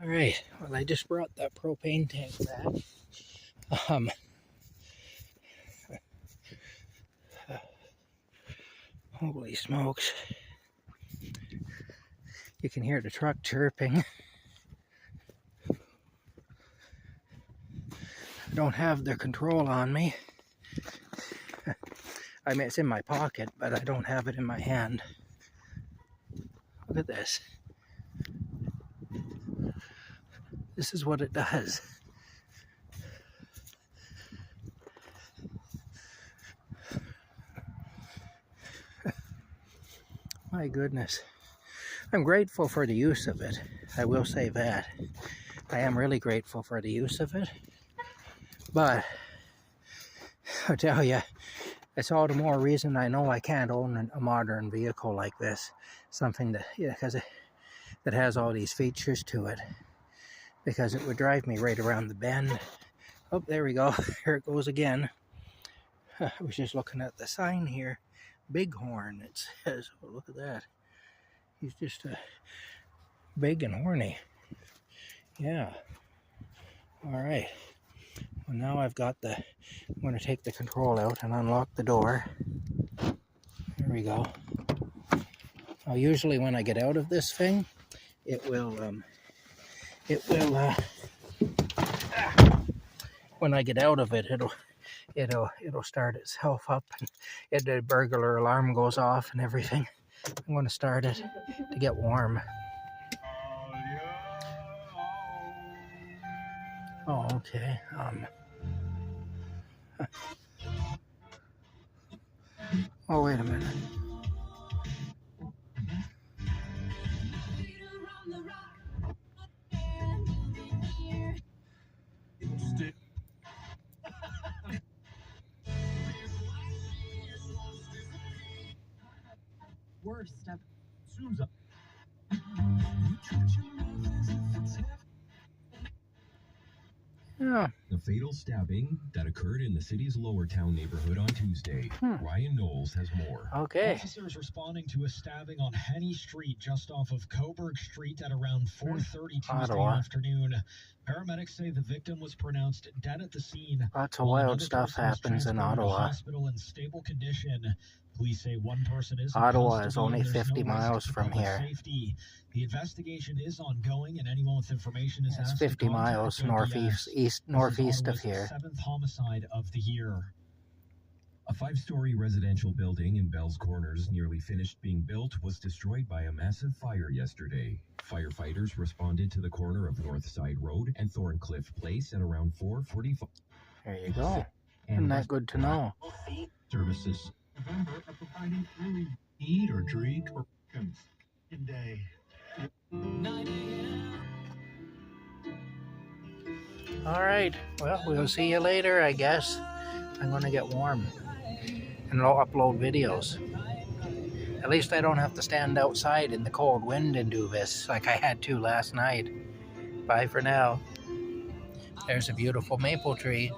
All right, well, I just brought that propane tank back. Holy smokes. You can hear the truck chirping. I don't have the control on me. I mean, it's in my pocket, but I don't have it in my hand. Look at this. This is what it does. My goodness. I'm grateful for the use of it. I will say that. I am really grateful for the use of it. But I tell you, it's all the more reason I know I can't own a modern vehicle like this. Something that, because that has all these features to it. Because it would drive me right around the bend. Oh, there we go. Here it goes again. I was just looking at the sign here. Bighorn, it says. Oh, look at that. He's just big and horny. Yeah. All right. Well, now I've got I'm going to take the control out and unlock the door. There we go. Now, usually when I get out of this thing, it will when I get out of it, it'll start itself up, and the burglar alarm goes off and everything. I'm going to start it to get warm. Oh, okay. Oh, wait a minute. Worst of Yeah. The fatal stabbing that occurred in the city's Lowertown neighborhood on Tuesday. Ryan Knowles has more. Okay. Officers responding to a stabbing on Henny Street just off of Coburg Street at around 4:30 Tuesday afternoon. Paramedics say the victim was pronounced dead at the scene. Lots of wild stuff happens in Ottawa. Hospital in stable condition. Police say one person is Ottawa is only 50 miles from here. Safety. The investigation is ongoing, and anyone with information is asked 50 miles northeast of here. 7th homicide of the year. A 5-story residential building in Bell's Corners, nearly finished being built, was destroyed by a massive fire yesterday. Firefighters responded to the corner of Northside Road and Thorncliffe Place at around 4:45. There you go. Isn't that good to know? Services. November are providing early eat or drink or in day. 9 a.m. All right. Well, we'll see you later, I guess. I'm going to get warm. And I'll upload videos. At least I don't have to stand outside in the cold wind and do this like I had to last night. Bye for now. There's a beautiful maple tree.